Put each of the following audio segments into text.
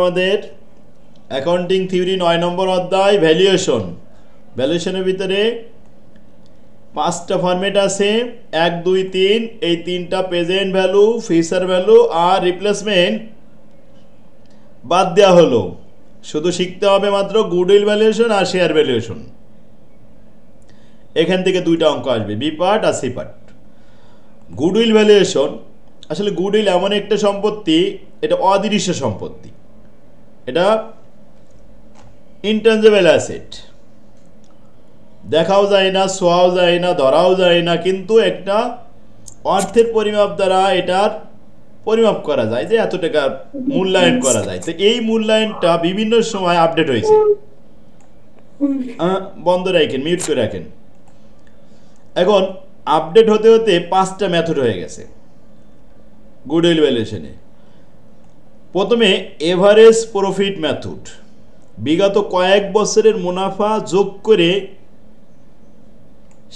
আমাদের accounting theory 9 নম্বর অধ্যায় ভ্যালুয়েশনের ভিতরে 5টা ফরম্যাট আছে 1 2 3 এই 3টা প্রেজেন্ট ভ্যালু, ফিউচার ভ্যালু আর রিপ্লেসমেন্ট বাদ দেওয়া হলো। শুধু শিখতে হবে মাত্র গুডউইল ভ্যালুয়েশন আর শেয়ার ভ্যালুয়েশন। এখান থেকে দুইটা অঙ্ক আসবে, বি পার্ট আর সি পার্ট। গুডউইল ভ্যালুয়েশন, আসলে গুডউইল এমন একটা সম্পত্তি, এটা অদৃশ্য সম্পত্তি, এটা ইনট্যাঞ্জিবল অ্যাসেট, দেখাও যায় না, ছোঁয়াও যায় না, ধরাও যায় না, কিন্তু একটা অর্থের পরিমাপ দ্বারা এটার পরিমাপ করা যায়, যে এত টাকা মূল্যায়ন করা যায়। তো এই মূল্যায়নটা বিভিন্ন সময় আপডেট হয়েছে। বন্ধ রাখেন, মিউট করে রাখেন। এখন আপডেট হতে হতে 5টা মেথড হয়ে গেছে গুডউইল ভ্যালুয়েশনে। প্রথমে এভারেজ প্রফিট মেথড, বিগত কয়েক বছরের মুনাফা যোগ করে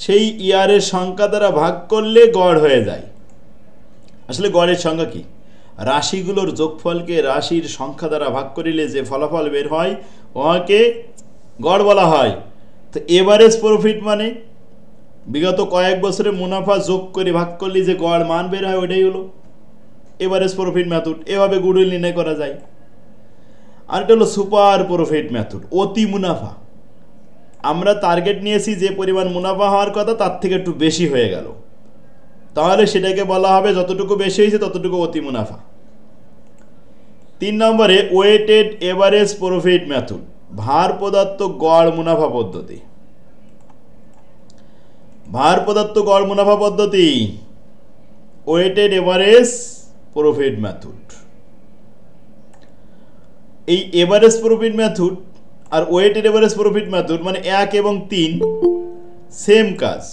সেই ইয়ারের সংখ্যা দ্বারা ভাগ করলে গড় হয়ে যায়। আসলে গড়ের সংখ্যা কি? রাশিগুলোর যোগফলকে রাশির সংখ্যা দ্বারা ভাগ করিলে যে ফলাফল বের হয় ওকে গড় বলা হয়। তো এভারেজ প্রফিট মানে বিগত কয়েক বছরের মুনাফা যোগ করে ভাগ করলে যে গড় মান বের হয় ওইটাই হলো এভারেজ প্রফিট মেথড। এভাবে গুডউইল নির্ণয় করা যায়। আর এটা হলো সুপার প্রফিট মেথড, অতি মুনাফা। আমরা টার্গেট নিয়েছি যে পরিমাণ মুনাফা হওয়ার কথা তার থেকে একটু বেশি হয়ে গেল, তাহলে সেটাকে বলা হবে যতটুকু বেশি হয়েছে ততটুকু অতি মুনাফা। 3 নম্বরে ওয়েটেড এভারেজ প্রফিট মেথড, ভার পদার্থ গড় মুনাফা পদ্ধতি। ভার পদার্থ গড় মুনাফা পদ্ধতি, ওয়েটেড এভারেজ প্রফিট মেথড। এই এভারেজ প্রফিট মেথড আর ওয়েটেড এভারেজ প্রফিট মেথড মানে 1 এবং 3 সেম কাজ।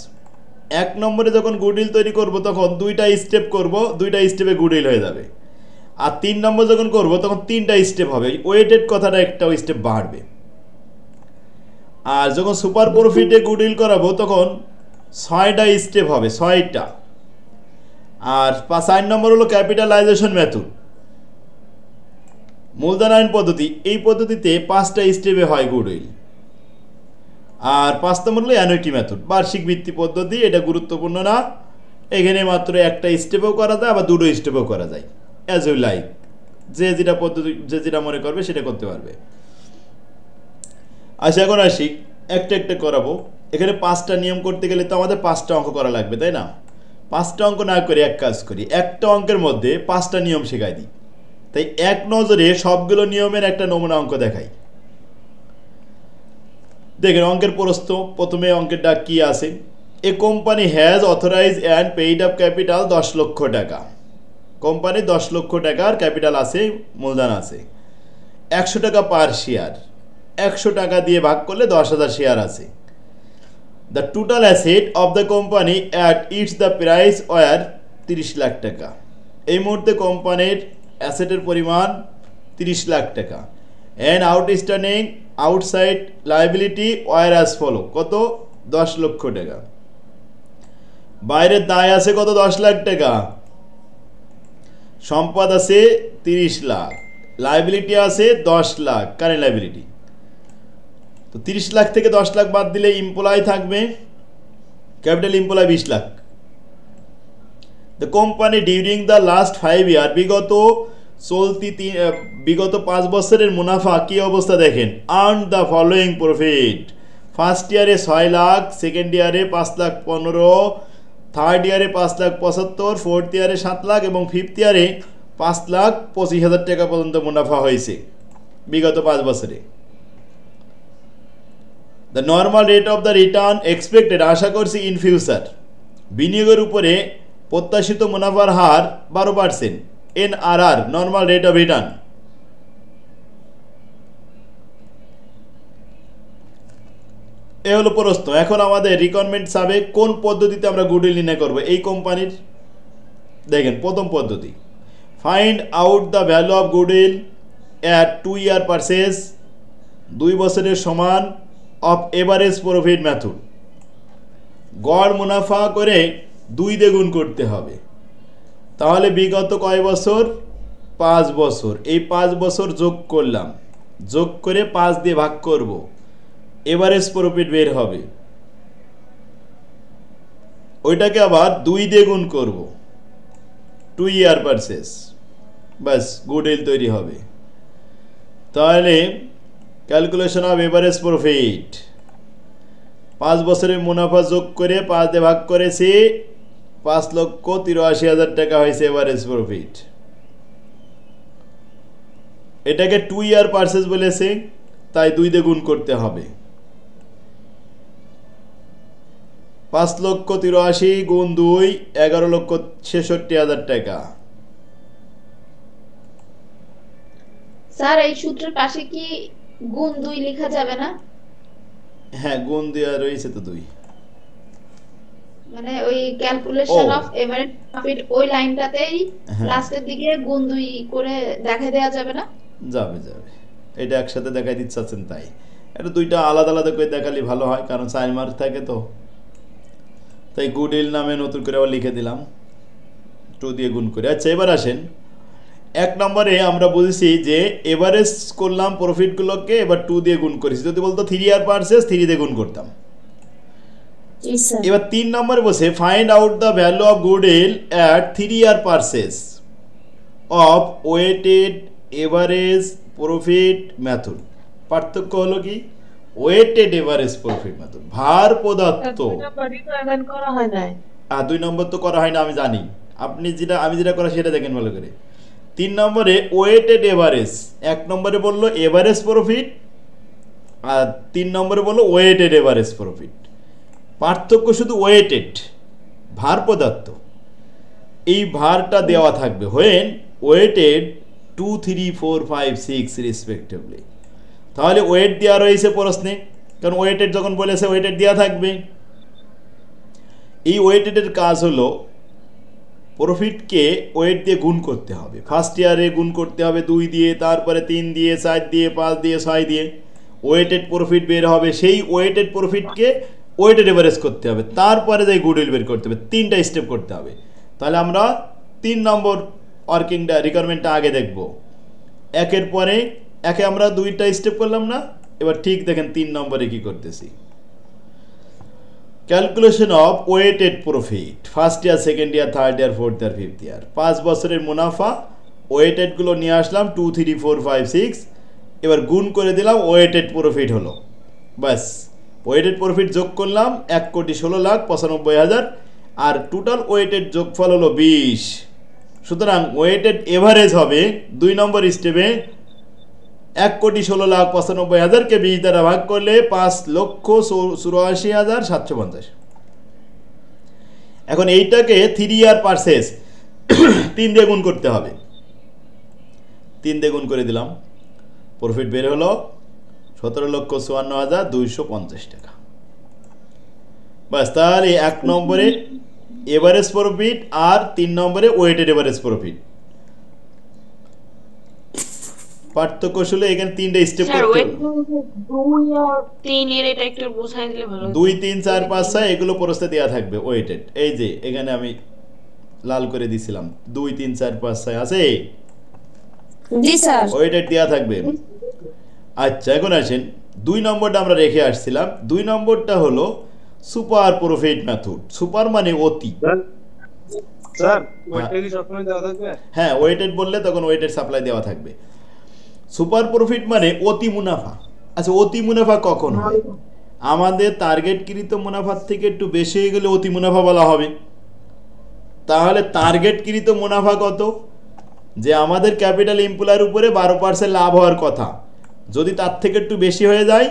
1 নম্বরে যখন গুডউইল তৈরি করব তখন 2টা স্টেপ করব, 2টা স্টেপে গুডউইল হয়ে যাবে। আর 3 নম্বর যখন করব তখন 3টা স্টেপ হবে, ওয়েটেড কথাটা একটা স্টেপ বাড়বে। আর যখন সুপার প্রফিটে গুডউইল করাবো তখন 6টা স্টেপ হবে, 6টা। আর 4 নম্বর হলো ক্যাপিটালাইজেশন মেথড, মূলধনায়ন পদ্ধতি। এই পদ্ধতিতে 5টা স্টেপে হয় গুডউইল। আর 5 নম্বর হলো অ্যানুইটি মেথড, বার্ষিক ভিত্তি পদ্ধতি। এটা গুরুত্বপূর্ণ না, এখানে মাত্র একটা স্টেপেও করা যায় আবার 2টো স্টেপেও করা যায়, অ্যাজ ইউ লাইক। যে যেটা পদ্ধতি, যে যেটা মনে করবে সেটা করতে পারবে। আচ্ছা, এখন আসি একটা একটা করাবো। এখানে 5টা নিয়ম করতে গেলে তো আমাদের 5টা অঙ্ক করা লাগবে, তাই না? 5টা অঙ্ক না করে এক কাজ করি, একটা অঙ্কের মধ্যে 5টা নিয়ম শেখাই দিই। তাই এক নজরে সবগুলো নিয়মের একটা নমুনা অঙ্ক দেখাই। দেখেন অঙ্কের প্রশ্ন, প্রথমে অঙ্কের ডাক কি আছে? A company has authorised and paid up capital 10 lakh টাকা। কোম্পানি 10 লক্ষ টাকার ক্যাপিটাল আছে, মূলধন আছে। 100 টাকা পার শেয়ার, 100 টাকা দিয়ে ভাগ করলে 10,000 শেয়ার আছে। The total asset of the company at its the price were 30 lakh টাকা। এই মুহূর্তে কোম্পানির অ্যাসেটের পরিমাণ 30 লাখ টাকা। And outstanding outside liability were as follow, কত? 10 লক্ষ টাকা। বাইরের দায় আছে কত? 10 লাখ টাকা। সম্পদ আছে 30 লাখ, লায়াবিলিটি আছে 10 লাখ, কারেন্ট লায়াবিলিটি। তো 30 লাখ থেকে 10 লাখ বাদ দিলে এমপ্লয় থাকবে, capital employ 20 lakh. The company during the last 5 year, বিগত 5 বছরের মুনাফা কি অবস্থা দেখেন। Earn the following profit, first ইয়ারে 6 লাখ, সেকেন্ড ইয়ারে 5 লাখ 15, থার্ড ইয়ারে 5 লাখ 75, ফোর্থ ইয়ারে 7 লাখ এবং ফিফথ ইয়ারে 5 লাখ 25,000 টাকা পর্যন্ত মুনাফা হয়েছে বিগত 5 বছরে। The normal rate of the return expected, আশা করছি ইন ফিউচার, বিনিয়োগের উপরে প্রত্যাশিত মুনাফার হার 12%। NRR, normal rate of return. এ হলো প্রশ্ন। এখন আমাদের রিকোয়ারমেন্ট চাবে কোন পদ্ধতিতে আমরা গুডউইল নির্ণয় করব এই কোম্পানির। দেখেন প্রথম পদ্ধতি, find out the value of goodwill at 2 year purchase, 2 বছরের সমান, অফ এভারেজ প্রফিট মেথড। গড় মুনাফা করে 2 দিয়ে গুণ করতে হবে, তাহলে বিগত কয় বছর? 5 বছর, এই 5 বছর যোগ করলাম, যোগ করে 5 দিয়ে ভাগ করব, এভারেজ প্রফিট বের হবে। ওইটাকে আবার 2 দিয়ে গুণ করব, 2 ইয়ার পারচেস, বাস গুডউইল তৈরি হবে। তাহলে ক্যালকুলেশন অফ এভারেজ প্রফিট, 5 বছরের মুনাফা যোগ করে 5 দিয়ে ভাগ করেছি, 5,83,000 টাকা হয়েছে এভারেজ প্রফিট। এটাকে 2 ইয়ার পারচেস বলেছে, তাই 2 দিয়ে গুণ করতে হবে। 5,83,000 গুণ 2, 11,66,000 টাকা। স্যার এই সূত্রের পাশে কি গুণ 2 লেখা যাবে না? হ্যাঁ, গুণ দেওয়া রয়েছে তো 2। মানে ওই ক্যালকুলেশন ও। অফ এভারেজ প্রফিট ওই লাইনটাতেই হ্যাঁ। লাস্টের দিকে গুণ 2 করে দেখাই দেওয়া যাবে না? যাবে যাবে, এটা একসাথে দেখাই দিতে চাচ্ছেন তাই। এটা দুইটা আলাদা আলাদা করে দেখালে ভালো হয়, কারণ 4 মার্ক থাকে তো। তাই গুডউইল নামে নতুন করে আবার লিখে দিলাম 2 দিয়ে গুণ করে। আচ্ছা, এবার আসেন 1 নম্বরে আমরা বুঝেছি যে এভারেজ করলাম প্রফিটগুলোকে, এবার 2 দিয়ে গুণ করেছি। যদি বলতো 3 ইয়ার পারচেস, 3 দিয়ে গুণ করতাম। এবার 3 নম্বরে বসে find out the value of goodwill at 3 year purchase of weighted average profit method. পার্থক্য হলো কি, ওয়েটেড এভারেজ প্রফিট মেথড ভার প্রদত্ত, 2 নম্বর তো করা হয় না আমি জানি, আপনি যেটা আমি যেটা করা সেটা দেখেন ভালো করে। 3 নম্বরে ওয়েটেড এভারেজ, 1 নম্বরে বললো এভারেজ প্রফিট, আর 3 নম্বরে বললো ওয়েটেড এভারেজ প্রফিট। পার্থক্য শুধু ওয়েটেড, ভার পদার্থ, এই ভারটা দেওয়া থাকবে হোয়েন ওয়েটেড 2, 3, 4, 5, 6 রেসপেক্টিভলি। তাহলে ওয়েট দেওয়া রয়েছে প্রশ্নে, কারণ ওয়েটেড যখন বলেছে ওয়েটেড দেওয়া থাকবে। এই ওয়েটেডের কাজ হলো প্রফিটকে ওয়েট দিয়ে গুণ করতে হবে। ফার্স্ট ইয়ারে গুণ করতে হবে 2 দিয়ে, তারপরে 3 দিয়ে, 4 দিয়ে, 5 দিয়ে, 6 দিয়ে, ওয়েটেড প্রফিট বের হবে। সেই ওয়েটেড প্রফিটকে ওয়েটেড এভারেজ করতে হবে, তারপরে যাই গুডউইল বের করতে হবে। 3টা স্টেপ করতে হবে। তাহলে আমরা 3 নম্বর ওয়ার্কিংটা রিকোয়ারমেন্টটা আগে দেখব। একের পরে একে আমরা 2টা স্টেপ করলাম না, এবার ঠিক দেখেন 3 নম্বরে কি করতেছি। Calculation of weighted profit first year, second year, third year, fourth year, fifth year. 5 বছরের মুনাফা ওয়েটেডগুলো নিয়ে আসলাম 2, 3, 4, 5, 6, এবার গুণ করে দিলাম, ওয়েটেড প্রফিট হলো। বাস, ওয়েটেড প্রফিট যোগ করলাম 1,16,95,000, আর টোটাল ওয়েটেড যোগফল হলো 20। সুতরাং ওয়েটেড এভারেজ হবে 2 নম্বর স্টেপে 1,16,95,000-কে 20 দ্বারা ভাগ করলে 5,84,750। এখন এইটাকে 3 ইয়ার পারচেস 3 দিয়ে গুণ করতে হবে। 3 দিয়ে গুণ করে দিলাম, প্রফিট বের হলো 17,54,250 টাকা। বাস, তাহলে 1 নম্বরে এভারেজ প্রফিট আর 3 নম্বরে ওয়েটেড এভারেজ প্রফিট। পার্থক্য আসলে এখানে 3টা স্টেপ করতে হবে। 2, 3, 4, 5, 6 এগুলো প্রশ্নে দেওয়া থাকবে ওয়েটেড। এই যে এখানে আমি লাল করে দিছিলাম 2, 3, 4, 5, 6 আছে, জি স্যার, ওয়েটেড দেওয়া থাকবে। আচ্ছা, এখন আসেন 2 নম্বরটা আমরা রেখে আসছিলাম। 2 নম্বরটা হলো সুপার প্রফিট মেথড। সুপার মানে অতি। স্যার ওয়েটেড কি সবসময় দেওয়া থাকবে? হ্যাঁ, ওয়েটেড বললে তখন ওয়েটেড সাপ্লাই দেওয়া থাকবে। সুপার প্রফিট মানে অতি মুনাফা। আচ্ছা, অতি মুনাফা কখন হয়? আমাদের টার্গেটকৃত মুনাফার থেকে একটু বেশি হয়ে গেলে অতি মুনাফা বলা হবে। তাহলে টার্গেটকৃত মুনাফা কত? যে আমাদের ক্যাপিটাল এমপ্লয়ের উপরে 12% লাভ হওয়ার কথা, যদি তার থেকে একটু বেশি হয়ে যায়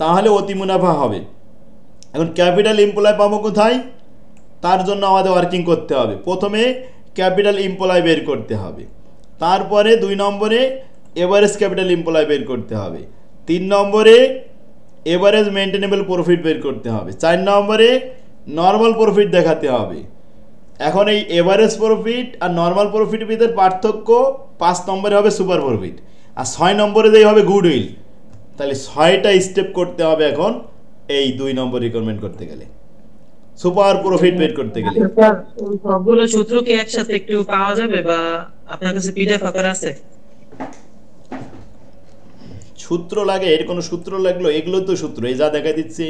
তাহলে অতি মুনাফা হবে। এখন ক্যাপিটাল এমপ্লয় পাবো কোথায়? তার জন্য আমাদের ওয়ার্কিং করতে হবে। প্রথমে ক্যাপিটাল এমপ্লয় বের করতে হবে, তারপরে 2 নম্বরে এভারেজ ক্যাপিটাল এমপ্লয় বের করতে হবে, 3 নম্বরে এভারেজ মেনটেনেবল প্রফিট বের করতে হবে, 4 নম্বরে নর্মাল প্রফিট দেখাতে হবে। এখন এই এভারেজ প্রফিট আর নর্মাল প্রফিটের ভিতরে পার্থক্য 5 নম্বরে হবে সুপার প্রফিট, আর 6 নম্বরে যেই হবে গুডউইল। তাহলে 6টা স্টেপ করতে হবে এখন এই 2 নম্বর রিকোয়ারমেন্ট করতে গেলে। সুপার প্রফিট বের করতে গেলে। স্যার সবগুলো সূত্র কি একসাথে একটু পাওয়া যাবে বা আপনার কাছে পিডিএফ আকারে আছে? সূত্র লাগে, এর কোনো সূত্র লাগলো? এগুলো তো সূত্র, এই যা দেখা দিচ্ছি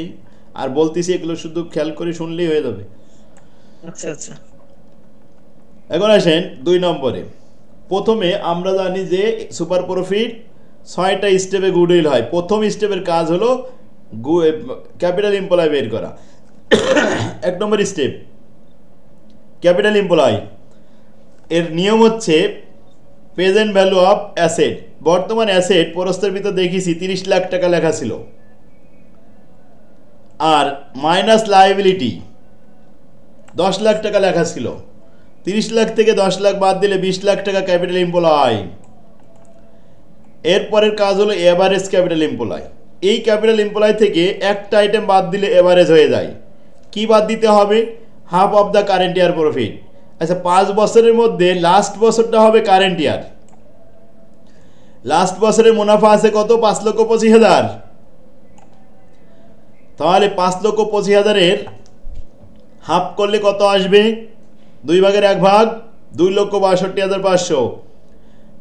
আর বলতেছি এগুলো শুধু খেয়াল করে শুনলেই হয়ে যাবে। আচ্ছা আচ্ছা। এখন আসেন 2 নম্বরে। প্রথমে আমরা জানি যে সুপার প্রফিট 6টা স্টেপে গুডউইল হয়। প্রথম স্টেপের কাজ হলো ক্যাপিটাল এমপ্লয় বের করা। 1 নম্বর স্টেপ ক্যাপিটাল এমপ্লয়। এর নিয়ম হচ্ছে প্রেজেন্ট ভ্যালু অফ অ্যাসেট। বর্তমান অ্যাসেট প্রস্তাবের ভিতর দেখেছি 30 লাখ টাকা লেখা ছিল, আর মাইনাস লায়াবিলিটি 10 লাখ টাকা লেখা ছিল। 30 লাখ থেকে 10 লাখ বাদ দিলে 20 লাখ টাকা ক্যাপিটাল এমপ্লয়। এরপরের কাজ হলো এভারেজ ক্যাপিটাল এমপ্লয়। এই ক্যাপিটাল এমপ্লয় থেকে একটা আইটেম বাদ দিলে এভারেজ হয়ে যায়। কি বাদ দিতে হবে? Half of the current year profit. আচ্ছা, 5 বছরের মধ্যে লাস্ট বছরটা হবে কারেন্ট ইয়ার। লাস্ট বছরের মুনাফা আছে কত? 5,25,000। তাহলে 5,25,000-এর হাফ করলে কত আসবে? 2 ভাগের 1 ভাগ, 2,62,500।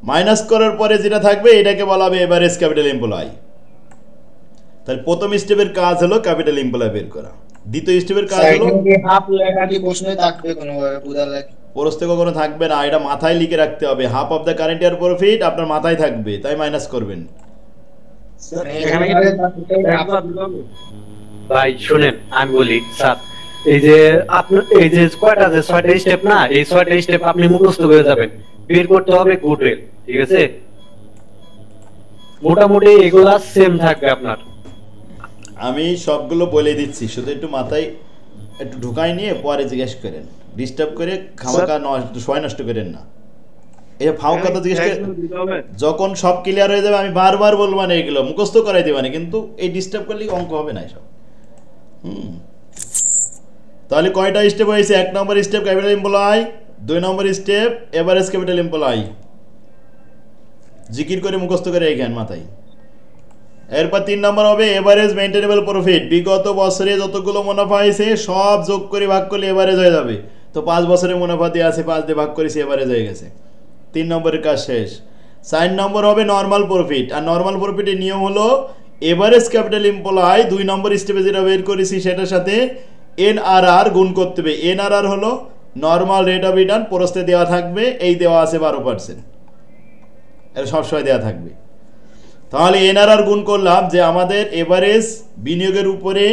মাইনাস করার পরে যেটা থাকবে এটাকে বলা হবে এভারেজ ক্যাপিটাল এমপ্লয়। তাহলে প্রথম স্টেপের কাজ হলো ক্যাপিটাল এমপ্লয় বের করা। দ্বিতীয় স্টেপের কাজ হলো হাফ লেখা কি প্রশ্নে থাকবে কোনোভাবে বুঝা লাগে? প্রশ্নে কখনো থাকবে না, এটা মাথায় লিখে রাখতে হবে। Half of the current year profit আপনার মাথায় থাকবে, তাই মাইনাস করবেন। এখানে ভাই শুনেন, আমি বলি স্যার, এই যে আপনার এই যে কয়টা যে 6টা স্টেপ না, এই 6টা স্টেপ আপনি মুখস্থ করে যাবেন। বের করতে হবে গুডউইল, ঠিক আছে? মোটামুটি এগুলা সেম থাকবে আপনার। আমি সবগুলো বলে দিচ্ছি, শুধু একটু মাথায় একটু ঢুকাই নিয়ে পরে জিজ্ঞেস করেন। ডিস্টার্ব করে খামাকা সময় নষ্ট করেন না। এই ফাও কথা জিজ্ঞেস করে যখন সব ক্লিয়ার হয়ে যাবে আমি বারবার বলবো না, এগুলো মুখস্থ করাই দেবানি, কিন্তু এই ডিস্টার্ব করলে অঙ্ক হবে না এসব। তাহলে কয়টা স্টেপ হয়েছে? 1 নম্বর স্টেপ ক্যাপিটাল এমপ্লয়, 2 নম্বর স্টেপ এভারেজ ক্যাপিটাল এমপ্লয়। জিকির করে মুখস্থ করে রেখেন মাথায়। এরপর 3 নম্বর হবে এভারেজ মেইনটেনেবল প্রফিট। বিগত বছরে যতগুলো মুনাফা হয়েছে সব যোগ করে ভাগ করলে এভারেজ হয়ে যাবে। তো 5 বছরের মুনাফা দিয়ে আছে, 5 দিয়ে ভাগ করেছি, এভারেজ হয়ে গেছে। 3 নম্বরের কাজ শেষ। 4 নম্বর হবে নর্মাল প্রফিট। আর নর্মাল প্রফিটের নিয়ম হলো এভারেজ ক্যাপিটাল এমপ্লয় 2 নম্বর স্টেপে যেটা বের করেছি সেটার সাথে এনআরআর গুণ করতে হবে। এনআরআর হলো নর্মাল রেট অফ রিটার্ন, প্রস্তে দেওয়া থাকবে, এই দেওয়া আছে 12%। এটা সবসময় দেওয়া থাকবে। তাহলে এনআরআর গুণ করলাম যে আমাদের এভারেজ বিনিয়োগের উপরে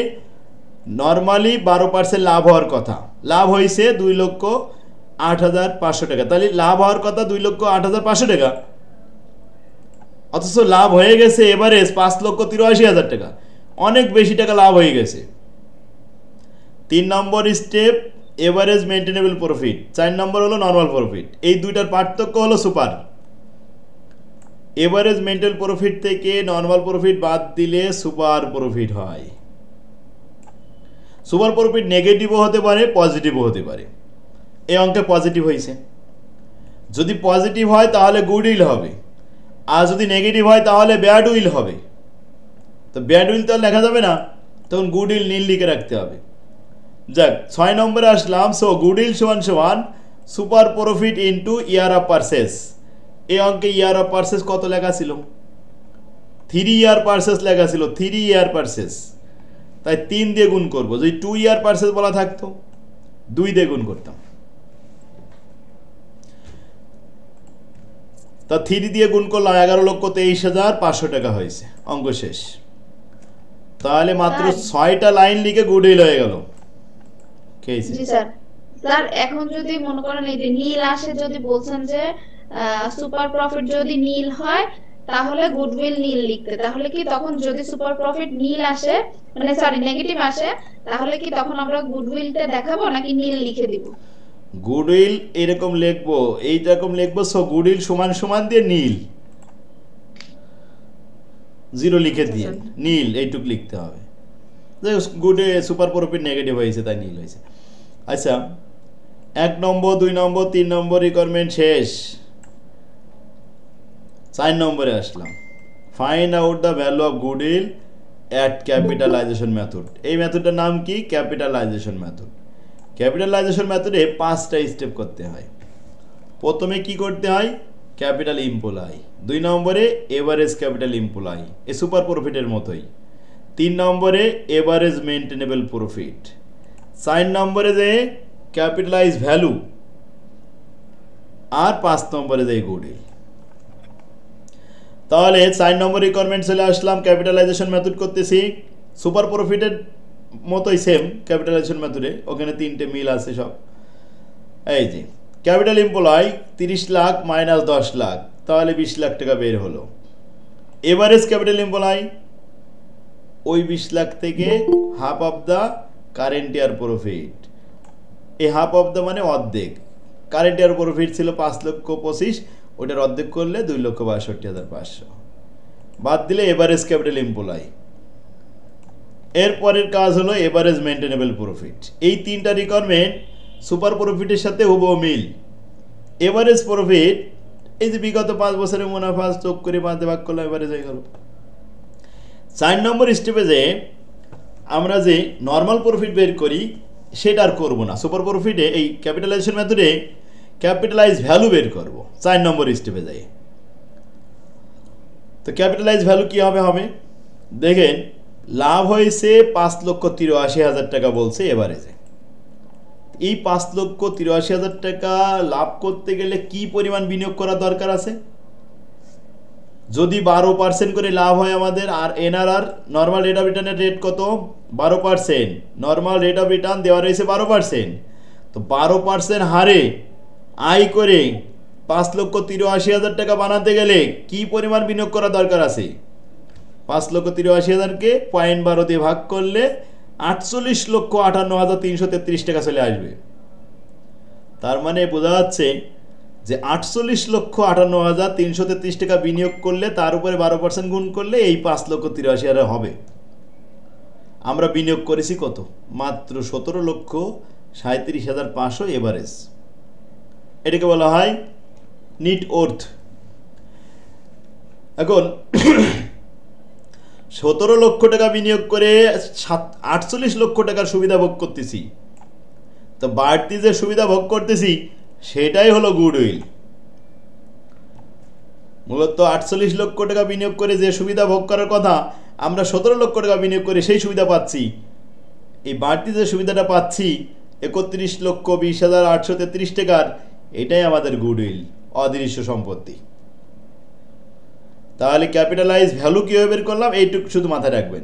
নর্মালি 12% লাভ হওয়ার কথা, লাভ হয়েছে 2,08,500 টাকা। তাহলে লাভ হওয়ার কথা 2,08,500 টাকা, অথচ লাভ হয়ে গেছে এভারেজ 5,83,000 টাকা। অনেক বেশি টাকা লাভ হয়ে গেছে। 3 নম্বর স্টেপ এভারেজ মেইনটেনেবল প্রফিট, 4 নম্বর হলো নর্মাল প্রফিট। এই দুইটার পার্থক্য হলো সুপার। এভারেজ মেইনটেনেবল প্রফিট থেকে নর্মাল প্রফিট বাদ দিলে সুপার প্রফিট হয়। সুপার প্রফিট নেগেটিভও হতে পারে, পজিটিভও হতে পারে। এই অঙ্কে পজিটিভ হয়েছে। যদি পজিটিভ হয় তাহলে গুডউইল হবে, আর যদি নেগেটিভ হয় তাহলে ব্যাডউইল হবে। তো ব্যাডউইল তো লেখা যাবে না, তখন গুডউইল নীল লিখে রাখতে হবে। যাক, 6 নম্বরে আসলাম। সো গুডউইল সমান সমান super profit into year of purchase. এই অঙ্কে ইয়ার অফ পারচেস কত লেখা ছিল? 3 ইয়ার পারচেস লেখা ছিল, 3 ইয়ার পারচেস। তাই 3 দিয়ে গুণ করবো। যদি 2 ইয়ার পারচেস বলা থাকতো 2 দিয়ে গুণ করতাম। তা 3 দিয়ে গুণ করলাম, 11,23,500 টাকা হয়েছে। অঙ্ক শেষ। তাহলে মাত্র 6টা লাইন লিখে গুডউইল হয়ে গেল। জি স্যার। স্যার এখন যদি মনে করেন এই যে নীল আসে, যদি বলছেন যে সুপার প্রফিট যদি নীল হয় তাহলে গুডউইল নীল লিখতে, তাহলে কি তখন যদি সুপার প্রফিট নীল আসে, মানে সরি নেগেটিভ আসে, তাহলে কি তখন আমরা গুডউইলটা দেখাবো নাকি নীল লিখে দিব? গুডউইল এরকম লিখবো, এইরকম লিখবো। সো গুডউইল সমান সমান দিয়ে নীল, 0 লিখে দিয়ে নীল এইটুক লিখতে হবে। গুডে সুপার প্রফিট নেগেটিভ হয়েছে তাই নীল হয়েছে। আচ্ছা, 1 নম্বর 2 নম্বর 3 নম্বর রিকোয়ারমেন্ট শেষ। 4 নম্বরে আসলাম। Find out the value of goodwill at capitalisation method. এই মেথডটার নাম কি? Capitalisation method. ক্যাপিটালাইজেশন মেথডে 5টা স্টেপ করতে হয়। প্রথমে কি করতে হয়? ক্যাপিটাল এমপ্লয়, 2 নম্বরে এভারেজ ক্যাপিটাল এমপ্লয়, এ সুপার প্রফিটের মতোই। 3 নম্বরে এভারেজ মেইনটেনেবল প্রফিট। 4 নম্বরে যে ক্যাপিটালাইজ ভ্যালু, আর 5 নম্বরে যে গুডউইল। তাহলে 4 নম্বর রিকোয়ারমেন্ট চলে আসলাম, ক্যাপিটালাইজেশন মেথড করতেছি সুপার প্রফিটের মতোই সেম ক্যাপিটালাইজেশন মেথডে, ওখানে 3টে মিল আছে সব। এই যে capital employ 30 lakh minus 10 lakh, তাহলে 20 লাখ টাকা বের হলো। এভারেজ ক্যাপিটাল এমপ্লয় ওই 20 লাখ থেকে half of the current year profit, এই হাফ অফ দ্য মানে অর্ধেক। কারেন্ট ইয়ার প্রফিট ছিল 5,25,000, ওটার অর্ধেক করলে 2,62,500, বাদ দিলে এভারেজ ক্যাপিটাল এমপ্লয়। এরপরের কাজ হলো এভারেজ মেইনটেনেবল প্রফিট। এই 3টা রিকোয়ারমেন্ট সুপার প্রফিটের সাথে হুবহু মিল। এভারেজ প্রফিট এই যে বিগত 5 বছরের মুনাফা যোগ করে 5 ভাগ করলে এভারেজ হয়ে গেল। 4 নম্বর স্টেপে যে আমরা যে নর্মাল প্রফিট বের করি সেটা আর করবো না, সুপার প্রফিটে এই ক্যাপিটালাইজেশন মেথডে ক্যাপিটালাইজ ভ্যালু বের করব 4 নম্বর স্টেপে যাই। তো ক্যাপিটালাইজ ভ্যালু কি হবে? দেখেন লাভ হয়েছে 5,83,000 টাকা বলছে এভারেজে। এই 5,83,000 টাকা লাভ করতে গেলে কি পরিমাণ বিনিয়োগ করা দরকার আছে? যদি 12% করে লাভ হয় আমাদের, আর এনআরআর নর্মাল রেট অফ রিটার্নের রেট কত? 12%। নর্মাল রেট অফ রিটার্ন দেওয়া রয়েছে 12%। তো 12% হারে আয় করে 5,83,000 টাকা বানাতে গেলে কি পরিমাণ বিনিয়োগ করা দরকার আছে? 5,83,000কে 0.12 দিয়ে ভাগ করলে 48,58,333 টাকা চলে আসবে। তার মানে বোঝা যাচ্ছে যে 48,58,333 টাকা বিনিয়োগ করলে তার উপরে 12% গুণ করলে এই 5,83,000 হবে। আমরা বিনিয়োগ করেছি কত? মাত্র 17,37,500 এভারেজ। এটাকে বলা হয় নিট ওর্থ। এখন 17 লক্ষ টাকা বিনিয়োগ করে 48 লক্ষ টাকার সুবিধা ভোগ করতেছি, তো বাড়তি যে সুবিধা ভোগ করতেছি সেটাই হলো গুডউইল। মূলত 48 লক্ষ টাকা বিনিয়োগ করে যে সুবিধা ভোগ করার কথা, আমরা 17 লক্ষ টাকা বিনিয়োগ করে সেই সুবিধা পাচ্ছি। এই বাড়তি যে সুবিধাটা পাচ্ছি 31,20,833 টাকার, এটাই আমাদের গুডউইল, অদৃশ্য সম্পত্তি। তাহলে ক্যাপিটালাইজ ভ্যালু কীভাবে বের করলাম এইটুকু শুধু মাথায় রাখবেন,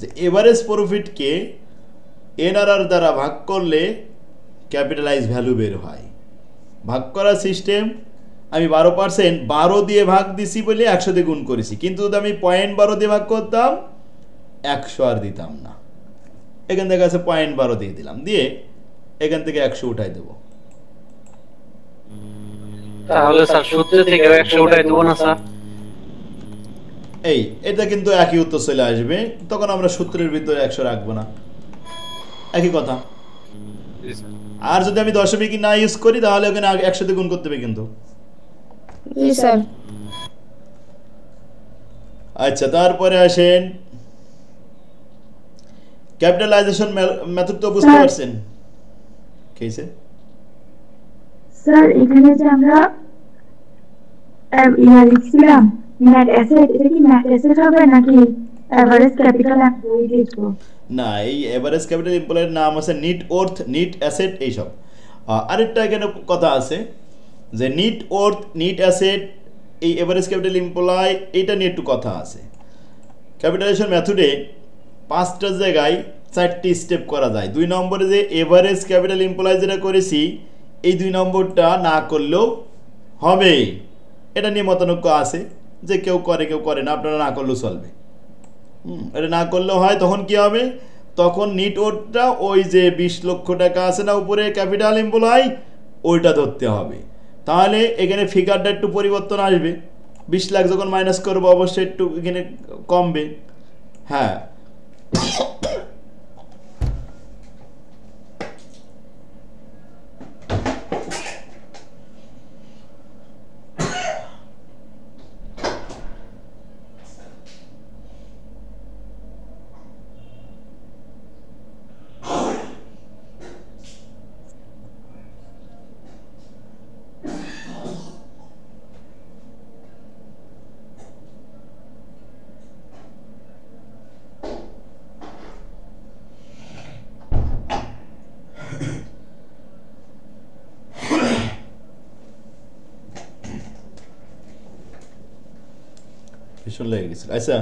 যে এভারেজ প্রফিটকে এনআরআর দ্বারা ভাগ করলে ক্যাপিটালাইজ ভ্যালু বের হয়। ভাগ করার সিস্টেম আমি 12% 12 দিয়ে ভাগ দিছি বলে 100 দিয়ে গুণ করেছি, কিন্তু যদি আমি 0.12 দিয়ে ভাগ করতাম 100 আর দিতাম না। এখান থেকে আছে 0.12 দিয়ে দিলাম, দিয়ে এখান থেকে 100 উঠাই দেব। তাহলে স্যার সূত্র থেকে 100 উঠাই দেব না স্যার? এই এটা কিন্তু একই উত্তর চলে আসবে, তখন আমরা সূত্রের ভিতরে 100 রাখবো না, একই কথা। আর যদি আমি দশমিক না ইউজ করি তাহলে ওখানে 100 দিয়ে গুণ করতে হবে কিন্তু। জি স্যার। আচ্ছা, তারপরে আসেন ক্যাপিটালাইজেশন মেথড তো বুঝতে পারছেন কেসে? স্যার এখানে যে আমরা লিখছিলাম নেট অ্যাসেট, এটা কি নেট অ্যাসেট হবে নাকি এভারেজ ক্যাপিটাল এমপ্লয়ি লিখব? না, এই এভারেজ ক্যাপিটাল এমপ্লয়ের নাম আছে নিট ওর্থ, নিট অ্যাসেট এইসব। আরেকটা এখানে কথা আছে যে নিট ওর্থ, নিট অ্যাসেট, এই এভারেজ ক্যাপিটাল এমপ্লয়, এইটা নিয়ে একটু কথা আছে। ক্যাপিটালাইজেশন মেথডে 5টা জায়গায় 4টি স্টেপ করা যায়। 2 নম্বরে যে এভারেজ ক্যাপিটাল এমপ্লয় যেটা করেছি, এই 2 নম্বরটা না করলেও হবে। এটা নিয়ে মতানৈক্য আছে যে কেউ করে কেউ করে না, আপনারা না করলেও চলবে। এটা না করলেও হয়, তখন কি হবে? তখন নিট ওর্থটা ওই যে 20 লক্ষ টাকা আছে না উপরে ক্যাপিটাল এমপ্লয়, ওইটা ধরতে হবে। তাহলে এখানে ফিগারটা একটু পরিবর্তন আসবে। 20 লাখ যখন মাইনাস করবো অবশ্যই একটু এখানে কমবে। হ্যাঁ, ভীষণ লেগে গেছিল। আচ্ছা,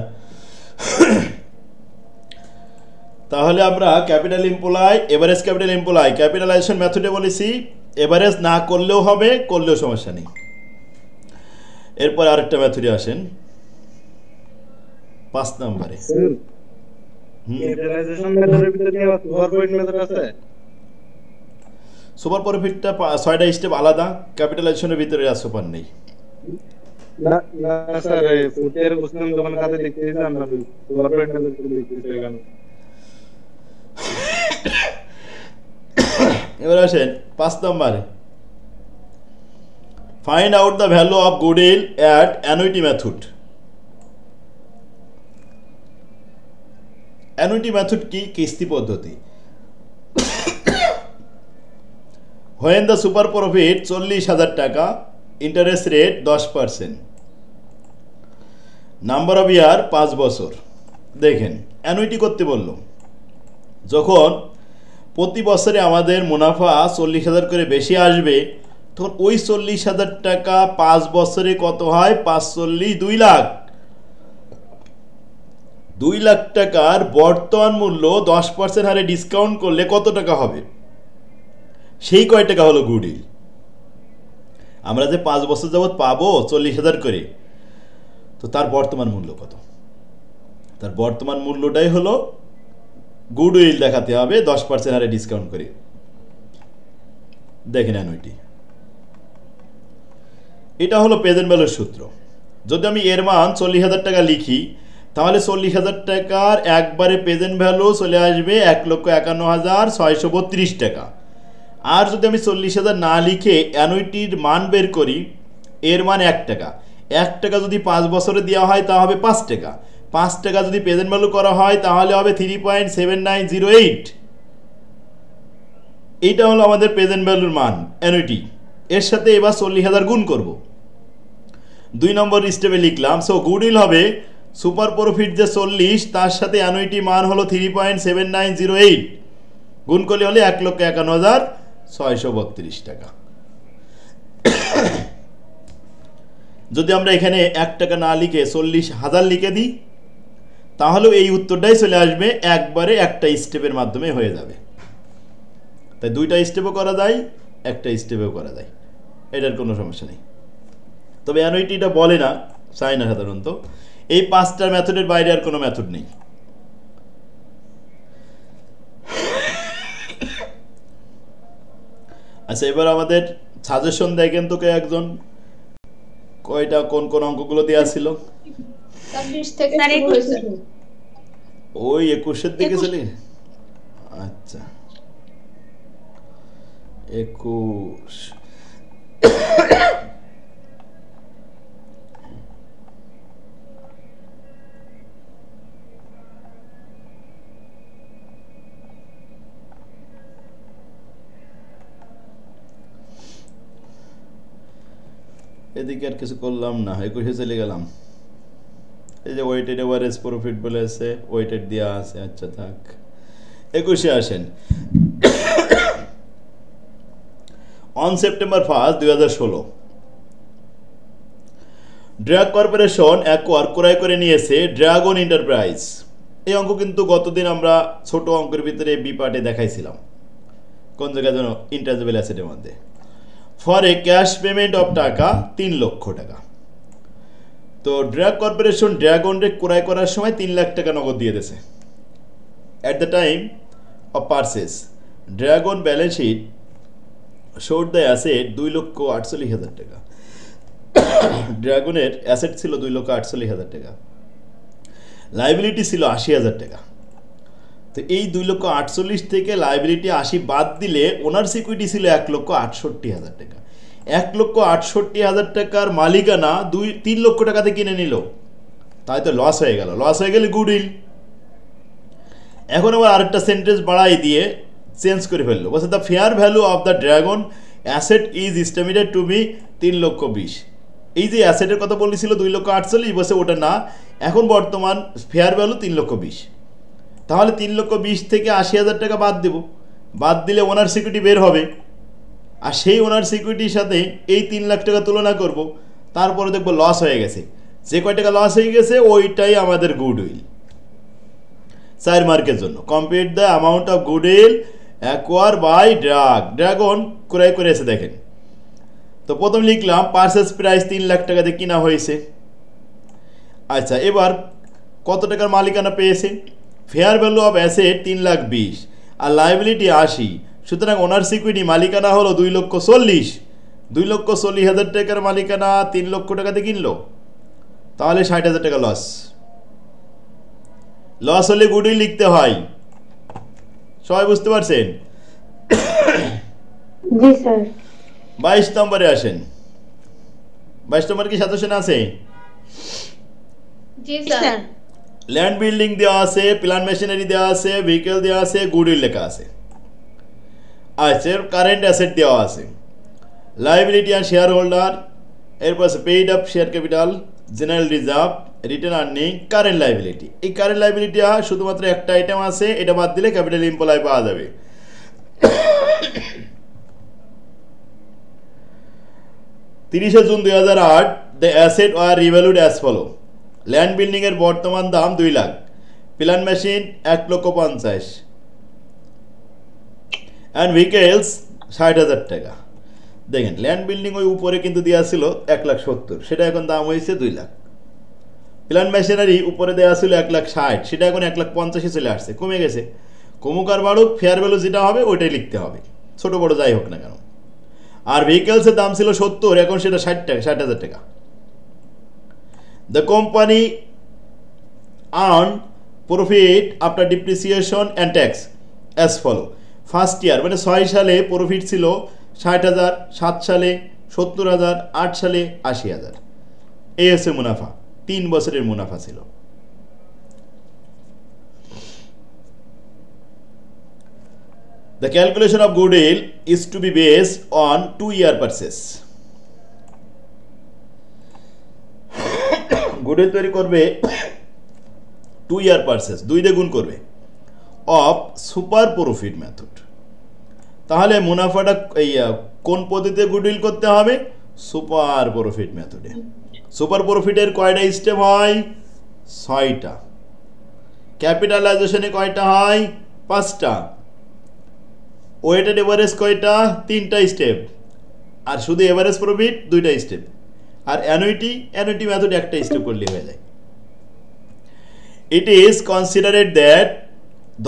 তাহলে আমরা capital employ, average capital employ capitalization মেথডে বলেছি এভারেজ না করলেও হবে, করলেও সমস্যা নেই। এরপর আরেকটা মেথডে আসেন 5 নম্বরে। সুপার প্রফিটটা 6টা স্টেপ আলাদা, ক্যাপিটালাইজেশনের ভিতরে আর সুপার নেই। না না স্যার, ফুটের কোশ্চেন যখন কাছে দেখতেছি আমরা সুপার প্রফিট মেথড দেখতেছি এখানে। এবার আসেন 5 নম্বরে, find out the value of goodwill at annuity method. Annuity method কি? কিস্তি পদ্ধতি। when the super profit 40,000 টাকা, ইন্টারেস্ট রেট 10%, নাম্বার অফ ইয়ার 5 বছর। দেখেন অ্যানুইটি করতে বলল, যখন প্রতি বছরে আমাদের মুনাফা 40,000 করে বেশি আসবে, তখন ওই 40,000 টাকা 5 বছরে কত হয়? 5 40 2 লাখ। 2 লাখ টাকার বর্তমান মূল্য 10% হারে ডিসকাউন্ট করলে কত টাকা হবে? সেই কয় টাকা হলো গুডউইল। আমরা যে 5 বছর যাবৎ পাবো 40,000 করে, তো তার বর্তমান মূল্য কত? তার বর্তমান মূল্যটাই হলো গুডউইল দেখাতে হবে 10% হারে ডিসকাউন্ট করে। দেখেন অ্যানুইটি, এটা হলো প্রেজেন্ট ভ্যালুর সূত্র। যদি আমি এর মান 40,000 টাকা লিখি, তাহলে 40,000 টাকার একবারে প্রেজেন্ট ভ্যালু চলে আসবে 1,51,632 টাকা। আর যদি আমি 40,000 না লিখে অ্যানুইটির মান বের করি, এর মান 1 টাকা। 1 টাকা যদি 5 বছরে দেওয়া হয় তা হবে 5 টাকা। 5 টাকা যদি প্রেজেন্ট ভ্যালু করা হয় তাহলে হবে 3.7908। এইটা হলো আমাদের প্রেজেন্ট ভ্যালুর মান অ্যানুইটি। এর সাথে এবার 40,000 গুণ করব। 2 নম্বর স্টেপে লিখলাম, সো গুডউইল হবে সুপার প্রফিট যে 40, তার সাথে অ্যানুইটি মান হলো 3.7908, গুণ করলে হলে 1,51,632 টাকা। যদি আমরা এখানে 1 টাকা না লিখে 40,000 লিখে দিই, তাহলেও এই উত্তরটাই চলে আসবে, একবারে একটা স্টেপের মাধ্যমে হয়ে যাবে। তাই 2টা স্টেপও করা যায়, একটা স্টেপেও করা যায়, এটার কোনো সমস্যা নেই। তবে অ্যানুইটিটা বলে না, চাই না সাধারণত। এই 5টা মেথডের বাইরে আর কোনো মেথড নেই। আচ্ছা, এবার আমাদের সাজেশন দেখেন তো কে একজন, কয়টা কোন কোন অঙ্কগুলো দেওয়া ছিল? 20 থেকে শুরু হয়েছে। ওই 21-এর দিকে চলে। আচ্ছা 21। এদিকে আর কিছু করলাম না, 21-এ চলে গেলাম। এই যে ওয়েটেড এভারেজ প্রফিট বলে আছে, ওয়েটেড দেওয়া আছে। আচ্ছা থাক, 21-এ আসেন। On September 1, 2016 drug corporation acquire ক্রয় করে নিয়েছে ড্রাগন এন্টারপ্রাইজ। এই অঙ্ক কিন্তু গতদিন আমরা ছোট অঙ্কের ভিতরে বি পার্টে দেখাইছিলাম, কোন জায়গায় যেন ইনট্যাঞ্জিবল অ্যাসেটের মধ্যে। For a cash payment of টাকা 3 লক্ষ টাকা। তো ড্রাগ কর্পোরেশন ড্রাগনকে ক্রয় করার সময় 3 লাখ টাকা নগদ দিয়ে দিয়েছে। At the time of purchase Dragon balance sheet showed the asset 2,48,000 টাকা। ড্রাগনের অ্যাসেট ছিল 2,48,000 টাকা, লাইবিলিটি ছিল 80,000 টাকা। তো এই 2,48,000 থেকে লাইবিলিটি 80 বাদ দিলে ওনার সিকিউরিটি ছিল 1,68,000 টাকা। 1,68,000 টাকার মালিকানা 3 লক্ষ টাকাতে কিনে নিল, তাই তো লস হয়ে গেল। লস হয়ে গেলে গুডউইল। এখন আবার আরেকটা সেন্টেন্স বাড়াই দিয়ে চেঞ্জ করে ফেললো, বলছে the fair value of the Dragon asset is estimated to be 3,20,000। এই যে অ্যাসেটের কথা বলেছিল 2,48,000, বসে ওটা না, এখন বর্তমান ফেয়ার ভ্যালু 3,20,000। তাহলে 3,20,000 থেকে 80,000 টাকা বাদ দেব, বাদ দিলে ওনার সিকিউরিটি বের হবে। আর সেই ওনার সিকিউরিটির সাথে এই 3 লাখ টাকা তুলনা করব, তারপরে দেখবো লস হয়ে গেছে। যে কয় টাকা লস হয়ে গেছে ওইটাই আমাদের গুডউইল 4 মার্কের জন্য। Compute the amount of goodwill acquire by Dragon ক্রয় করেছে দেখেন। তো প্রথম লিখলাম পারচেজ প্রাইস 3 লাখ টাকা দিয়ে কিনা হয়েছে। আচ্ছা, এবার কত টাকার মালিকানা পেয়েছে? ফেয়ার ভ্যালু অফ অ্যাসেট 3,20,000 আর লাইবিলিটি 80, সুতরাং ওনার সিকিউরিটি মালিকানা হলো 2,40,000। 2,40,000 টাকার মালিকানা 3 লক্ষ টাকাতে কিনলো, তাহলে 60,000 টাকা লস। লস হলে গুডউইল লিখতে হয়, সবাই বুঝতে পারছেন? জি স্যার। 22 নম্বরে আসেন। 22 নম্বর কি সাজেশন আছে? জি স্যার। ল্যান্ড বিল্ডিং দেওয়া আছে, প্ল্যান্ট মেশিনারি দেওয়া আছে, ভেহিকল দেওয়া আছে, গুডউইল লেখা আছে। আচ্ছা, কারেন্ট অ্যাসেট দেওয়া আছে, লাইবিলিটি অ্যান্ড শেয়ার হোল্ডার, এরপর আছে paid up share capital, general reserve, return earning, current liability. এই কারেন্ট লাইবিলিটি শুধুমাত্র একটা আইটেম আছে, এটা বাদ দিলে ক্যাপিটাল এমপ্লয় পাওয়া যাবে। 30 জুন 2008 the asset were revalued as follow. Land building এর বর্তমান দাম 2 lakh, plant machine 1,50,000 and vehicles 60,000 টাকা। দেখেন ল্যান্ড বিল্ডিং ওই উপরে কিন্তু দেওয়া ছিল 1,70,000, সেটা এখন দাম হয়েছে 2 লাখ। প্ল্যান্ট মেশিনারি উপরে দেওয়া ছিল 1,60,000, সেটা এখন 1,50,000 চলে আসছে, কমে গেছে। কমুক আর বাড়ুক, ফেয়ার ভ্যালু যেটা হবে ওইটাই লিখতে হবে, ছোট বড় যাই হোক না কেন। আর ভেহিকেলসের দাম ছিল 70, এখন সেটা 60,000 টাকা। The company earned profit after depreciation and tax as follow. First year মানে 6 সালে প্রফিট ছিল 60,000, 7 সালে 70,000, 8 সালে 80,000। এই হচ্ছে মুনাফা, 3 বছরের মুনাফা ছিল। The calculation of goodwill is to be based on 2-year purchase. Goodwill তৈরি করবে 2-year পারচেস, 2 দিয়ে গুণ করবে, অফ সুপার প্রফিট মেথড। তাহলে মুনাফাটা এই কোন পদ্ধতিতে গুডউইল করতে হবে? সুপার প্রফিট মেথডে। সুপার প্রফিটের কয়টা স্টেপ হয়? 6টা। ক্যাপিটালাইজেশনে কয়টা হয়? 5টা। ওয়েটেড এভারেজ কয়টা? 3টা স্টেপ। আর শুধু এভারেজ প্রফিট 2টা স্টেপ। আর অ্যানুইটি মেথড একটা স্টেপ করলে হয়ে যায়। It is considered that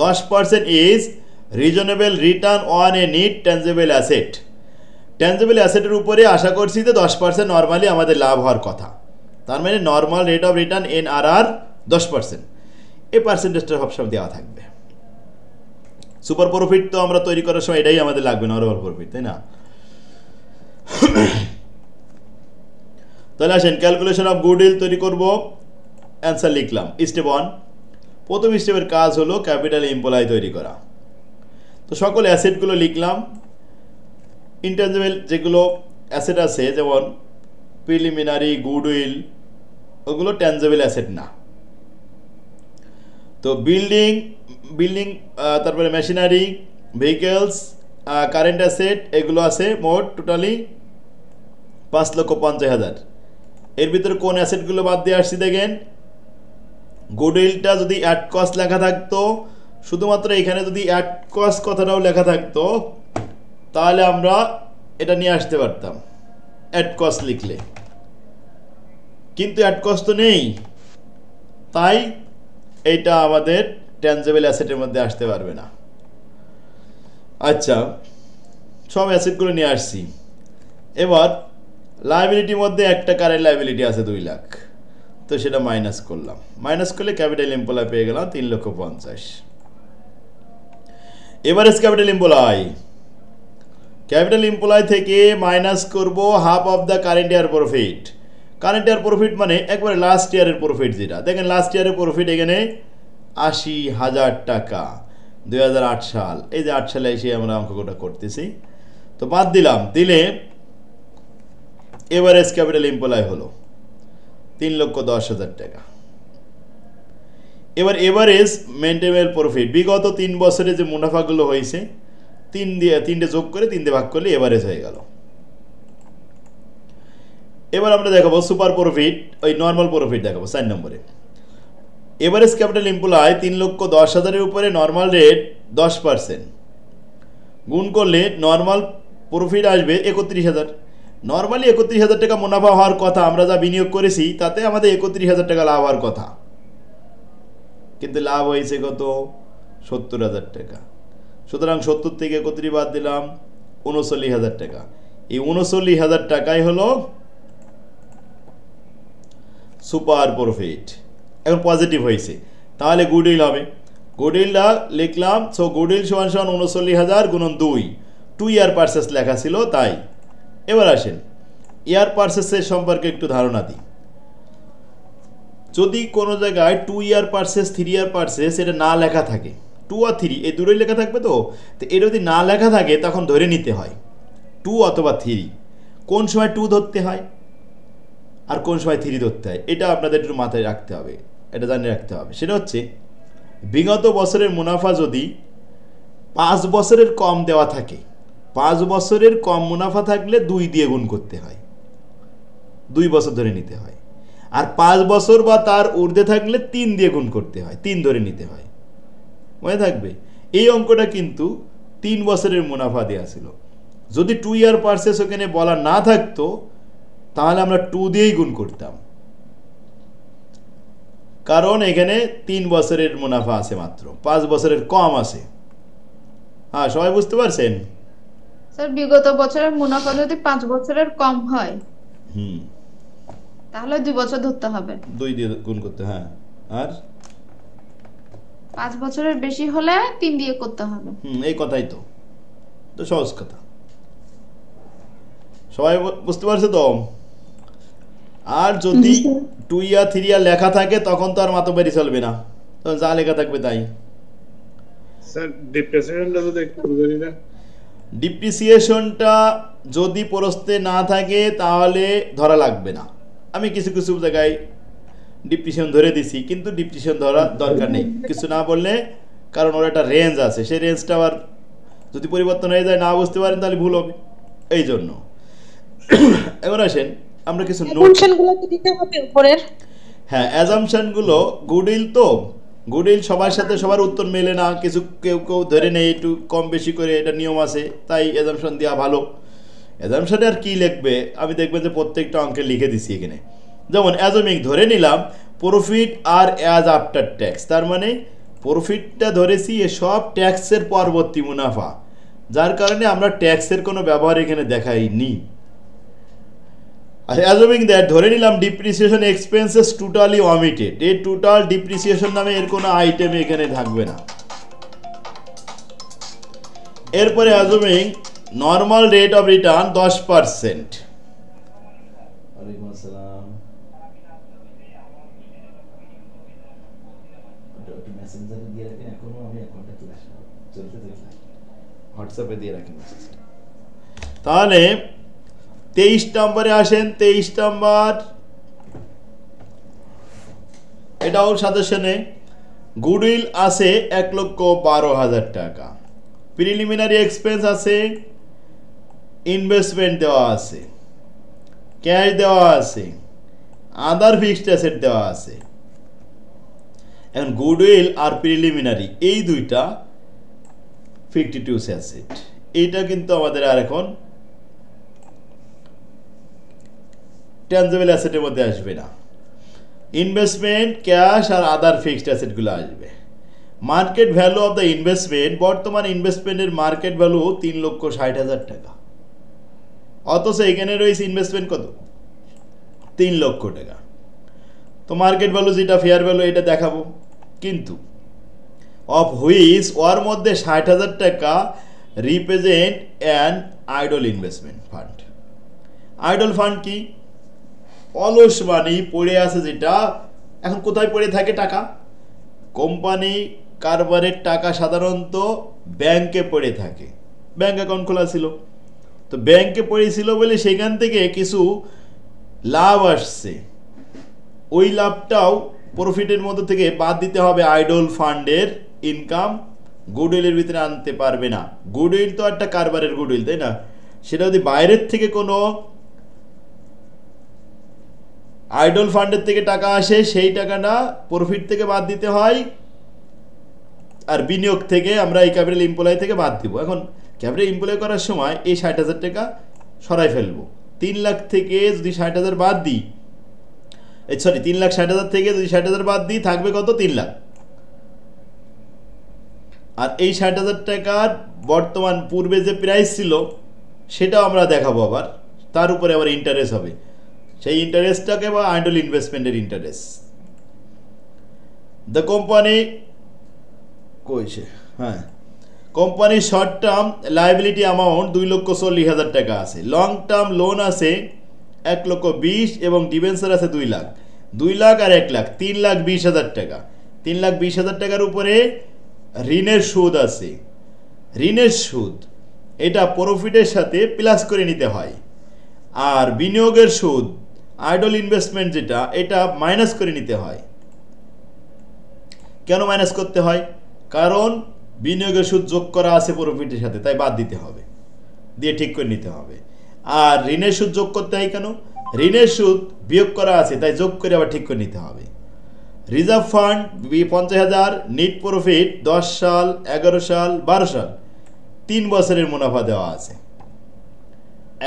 10% is reasonable return on a net tangible asset. Tangible অ্যাসেটের উপরে আশা করছি যে 10% নর্মালি আমাদের লাভ হওয়ার কথা। তার মানে normal rate of return NRR 10%। এই পার্সেন্টেজটা সবসময় দেওয়া থাকবে। সুপার প্রফিট তো আমরা তৈরি করার সময় এটাই আমাদের লাগবে, নর্মাল প্রফিট, তাই না? তাহলে আসেন ক্যালকুলেশন অফ গুডউইল তৈরি করব। অ্যান্সার লিখলাম। স্টেপ 1, প্রথম স্টেপের কাজ হলো ক্যাপিটাল এমপ্লয় তৈরি করা। তো সকল অ্যাসেটগুলো লিখলাম। ইনট্যাঞ্জিবল যেগুলো অ্যাসেট আছে যেমন প্রিলিমিনারি, গুডউইল, ওগুলো ট্যাঞ্জিবল অ্যাসেট না। তো বিল্ডিং, তারপরে মেশিনারি, ভেহিকেলস, কারেন্ট অ্যাসেট, এগুলো আছে মোট টোটালি 5,50,000। এর ভিতরে কোন অ্যাসেটগুলো বাদ দিয়ে আসছি দেখেন। গুডউইলটা যদি অ্যাট কস্ট লেখা থাকতো, শুধুমাত্র এখানে যদি অ্যাট কস্ট কথাটাও লেখা থাকতো, তাহলে আমরা এটা নিয়ে আসতে পারতাম অ্যাট কস্ট লিখলে, কিন্তু অ্যাট কস্ট তো নেই, তাই এইটা আমাদের ট্যাঞ্জেবল অ্যাসেটের মধ্যে আসতে পারবে না। আচ্ছা, সব অ্যাসেটগুলো নিয়ে আসছি। এবার লাইবিলিটির মধ্যে একটা কারেন্ট লাইবিলিটি আছে 2 লাখ, তো সেটা মাইনাস করলাম। মাইনাস করলে ক্যাপিটাল এমপ্লয় পেয়ে গেলাম 3,50,000। এভারেজ ক্যাপিটাল এমপ্লয় থেকে মাইনাস করব half of the current year profit. Current year profit মানে একবারে লাস্ট ইয়ারের প্রফিট যেটা। দেখেন লাস্ট ইয়ারের প্রফিট এখানে 80,000 টাকা, 2008 সাল। এই যে 8 সালে এসে আমরা অঙ্কটা করতেছি, তো বাদ দিলাম। দিলে এভারেজ ক্যাপিটাল এমপ্লয় হলো 3,10,000 টাকা। এবার এভারেজ মেইনটেনেবল প্রফিট, বিগত 3 বছরে যে মুনাফাগুলো হয়েছে 3 দিয়ে যোগ করে 3 দিয়ে ভাগ করলে এভারেজ হয়ে গেল। এবার আমরা দেখাবো সুপার প্রফিট, ওই নর্মাল প্রফিট দেখাবো 4 নম্বরে। এভারেজ ক্যাপিটাল এমপ্লয় 3,10,000-এর উপরে নর্মাল রেট 10%, গুণ করলে নর্মাল প্রফিট আসবে 31,000। নর্মালি 31,000 টাকা মুনাফা হওয়ার কথা, আমরা যা বিনিয়োগ করেছি তাতে আমাদের 31,000 টাকা লাভ হওয়ার কথা, কিন্তু লাভ হয়েছে কত? 70,000 টাকা। সুতরাং 70 থেকে 31 বাদ দিলাম, 39,000 টাকা। এই 39,000 টাকাই হলো সুপার প্রফিট। এখন পজিটিভ হয়েছে, তাহলে গুডউইল হবে। গুডউইলটা লিখলাম, সো গুডউইল সমান 39,000 গুণন 2 ইয়ার পারচেস লেখা ছিল তাই। এবার আসেন ইয়ার পারচেসের সম্পর্কে একটু ধারণা দিই। যদি কোনো জায়গায় 2 ইয়ার পারচেস 3 ইয়ার পারচেস এটা না লেখা থাকে, 2 আর 3 এই দুটোই লেখা থাকবে, তো এটা যদি না লেখা থাকে তখন ধরে নিতে হয় 2 অথবা 3। কোন সময় 2 ধরতে হয় আর কোন সময় 3 ধরতে হয় এটা আপনাদের একটু মাথায় রাখতে হবে, এটা জানিয়ে রাখতে হবে। সেটা হচ্ছে বিগত বছরের মুনাফা যদি 5 বছরের কম দেওয়া থাকে, 5 বছরের কম মুনাফা থাকলে 2 দিয়ে গুণ করতে হয়, 2 বছর ধরে নিতে হয়। আর 5 বছর বা তার ঊর্ধ্বে থাকলে 3 দিয়ে গুণ করতে হয়, 3 ধরে নিতে হয়। মনে থাকবে এই অঙ্কটা কিন্তু 3 বছরের মুনাফা দেওয়া ছিল। যদি 2 ইয়ার পারচেস ওখানে বলা না থাকতো তাহলে আমরা 2 দিয়েই গুণ করতাম, কারণ এখানে 3 বছরের মুনাফা আছে মাত্র, 5 বছরের কম আছে। হ্যাঁ, সবাই বুঝতে পারছেন? স্যার বিগত বছরের মুনাফা যদি 5 বছরের কম হয় তাহলে 2 বছর ধরতে হবে, 2 দিয়ে গুণ করতে। হ্যাঁ, আর 5 বছরের বেশি হলে 3 দিয়ে করতে হবে। এই কথাই তো, সহজ কথা। সবাই বুঝতে পারছে তো? আর যদি 2 ইয়ার 3 ইয়ার লেখা থাকে তখন তো আর মাতবাড়ি চলবে না, তখন যা লেখা থাকবে তাই। স্যার ডিপ্রিসিয়েশনটা যদি একটু বুঝিয়ে দেন। ডিপ্রিসিয়েশনটা যদি প্রশ্নে না থাকে তাহলে ধরা লাগবে না। আমি কিছু কিছু জায়গায় ডিপ্রিসিয়েশন ধরে দিছি, কিন্তু ডিপ্রিসিয়েশন ধরা দরকার নেই কিছু না বললে, কারণ ওর একটা রেঞ্জ আছে, সেই রেঞ্জটা আবার যদি পরিবর্তন হয়ে যায় না বুঝতে পারেন তাহলে ভুল হবে, এই জন্য। এখন আসেন আমরা কিছু অ্যাজাম্পশনগুলো কি দিতে হবে উপরের? হ্যাঁ, অ্যাজাম্পশনগুলো গুডউইল তো, গুডউইল সবার সাথে সবার উত্তর মেলে না, কিছু কেউ কেউ ধরে নেই একটু কম বেশি করে, এটা নিয়ম আছে, তাই অ্যাজাম্পশন দেওয়া ভালো। অ্যাজাম্পশনে আর কি লিখবে, আমি দেখবেন যে প্রত্যেকটা অঙ্কে লিখে দিছি এখানে। যেমন অ্যাজুমিং ধরে নিলাম প্রফিট আর অ্যাজ আফটার ট্যাক্স, তার মানে প্রফিটটা ধরেছি এসব ট্যাক্সের পরবর্তী মুনাফা, যার কারণে আমরা ট্যাক্সের কোনো ব্যবহার এখানে দেখাইনি। আর অ্যাজুমিং দ্যাট ধরে নিলাম ডিপ্রিসিয়েশন এক্সপেন্সেস টোটালি ওমিটেড, এই টোটাল ডিপ্রিসিয়েশন নামে এর কোনো আইটেম এখানে থাকবে না। এরপরে অ্যাজুমিং নর্মাল রেট অফ রিটার্ন 10%। ওয়ালাইকুম আসসালাম। মেসেঞ্জারে দিয়ে রাখেন, এখনো আমি অ্যাকাউন্টে চলতে হোয়াটসঅ্যাপে দিয়ে রাখেন। তাহলে 23 নম্বরে আসেন। 23 নম্বর এটাও সাজেশনে গুডউইল আছে 1,12,000 টাকা, প্রিলিমিনারি এক্সপেন্স আছে, ইনভেস্টমেন্ট দেওয়া আছে, ক্যাশ দেওয়া আছে, আদার ফিক্সড অ্যাসেট দেওয়া আছে। এখন গুডউইল আর প্রিলিমিনারি এই দুইটা ফিকটিটিভ অ্যাসেট, এইটা কিন্তু আমাদের আর এখন ট্যানজিবল অ্যাসেটের মধ্যে আসবে না। ইনভেস্টমেন্ট, ক্যাশ আর আদার ফিক্সড অ্যাসেটগুলো আসবে। Market value of the investment, বর্তমান ইনভেস্টমেন্টের মার্কেট ভ্যালু 3,60,000 টাকা, অথচ এখানে রয়েছে ইনভেস্টমেন্ট কত? 3 লক্ষ টাকা। তো মার্কেট ভ্যালু যেটা ফেয়ার ভ্যালু এটা দেখাবো, কিন্তু অফ হুইচ ওর মধ্যে 60,000 টাকা represent an idol investment fund. Idol fund কি? অলস মানি পড়ে আছে, যেটা এখন কোথায় পড়ে থাকে টাকা? কোম্পানি কারবারের টাকা সাধারণত ব্যাংকে পড়ে থাকে, ব্যাংক অ্যাকাউন্ট খোলা ছিল, তো ব্যাংকে পড়েছিল বলে সেখান থেকে কিছু লাভ আসছে, ওই লাভটাও প্রফিটের মধ্যে থেকে বাদ দিতে হবে। আইডল ফান্ডের ইনকাম গুডউইলের ভিতরে আনতে পারবে না। গুডউইল তো একটা কারবারের গুডউইল, তাই না? সেটা যদি বাইরের থেকে কোনো আইডল ফান্ডের থেকে টাকা আসে, সেই টাকাটা প্রফিট থেকে বাদ দিতে হয়, আর বিনিয়োগ থেকে আমরা এই ক্যাপিটাল এমপ্লয় থেকে বাদ দিব। এখন ক্যাপিটাল এমপ্লয় করার সময় এই 60,000 টাকা সরাই ফেলবো। 3 লাখ থেকে যদি 60,000 বাদ দিই, 3,60,000 থেকে যদি 60,000 বাদ দিই থাকবে কত? 3 লাখ। আর এই 60,000 টাকার বর্তমান পূর্বে যে প্রাইস ছিল সেটাও আমরা দেখাবো, আবার তার উপরে আবার ইন্টারেস্ট হবে, সেই ইন্টারেস্টটাকে বা আইডল ইনভেস্টমেন্টের ইন্টারেস্ট। দ্য কোম্পানি কইছে, হ্যাঁ, কোম্পানির শর্ট টার্ম লাইবিলিটি অ্যামাউন্ট 2,40,000 টাকা আছে, লং টার্ম লোন আছে 1,20,000 এবং ডিবেঞ্চার আছে 2 লাখ। 2 লাখ আর 1 লাখ, 3,20,000 টাকা। 3,20,000 টাকার উপরে ঋণের সুদ আছে। ঋণের সুদ এটা প্রফিটের সাথে প্লাস করে নিতে হয়, আর বিনিয়োগের সুদ আইডল ইনভেস্টমেন্ট যেটা, এটা মাইনাস করে নিতে হয়। কেন মাইনাস করতে হয়? কারণ বিনিয়োগের সুদ যোগ করা আছে প্রফিটের সাথে, তাই বাদ দিতে হবে, দিয়ে ঠিক করে নিতে হবে। আর ঋণের সুদ যোগ করতে হয় কেন? ঋণের সুদ বিয়োগ করা আছে, তাই যোগ করে আবার ঠিক করে নিতে হবে। রিজার্ভ ফান্ড 50,000, নিট প্রফিট 10 সাল, 11 সাল, 12 সাল, 3 বছরের মুনাফা দেওয়া আছে।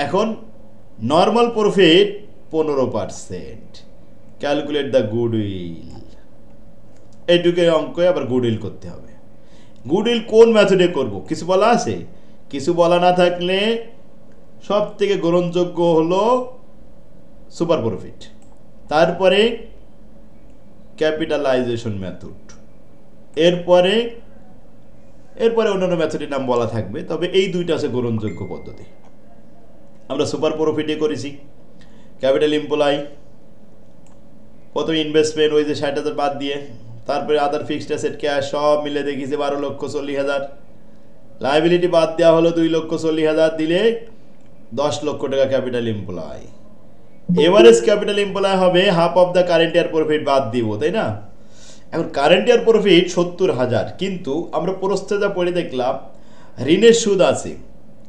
এখন normal profit 15%, calculate the goodwill. এইটুকু অঙ্কে আবার গুডউইল করতে হবে। গুডউইল কোন মেথডে করব কিছু বলা আছে? কিছু বলা না থাকলে সব থেকে গ্রহণযোগ্য হলো সুপার প্রফিট, তারপরে ক্যাপিটালাইজেশন মেথড, এরপরে অন্যান্য মেথডের নাম বলা থাকবে, তবে এই দুইটা আছে গ্রহণযোগ্য পদ্ধতি। আমরা সুপার প্রফিটে করেছি। ক্যাপিটাল এমপ্লয় প্রথমে ইনভেস্টমেন্ট ওই যে 60,000 বাদ দিয়ে, তারপরে আদার ফিক্সড অ্যাসেট ক্যাশ সব মিলে দেখিয়েছে 12,40,000। লাইবিলিটি বাদ দেওয়া হলো 2,40,000, দিলে 10 লক্ষ টাকা capital employ. Average capital employ হবে half of the current year profit বাদ দিব, তাই না? এখন কারেন্ট ইয়ার প্রফিট 70,000, কিন্তু আমরা প্রস্থে যা পড়ে দেখলাম ঋণের সুদ আছে,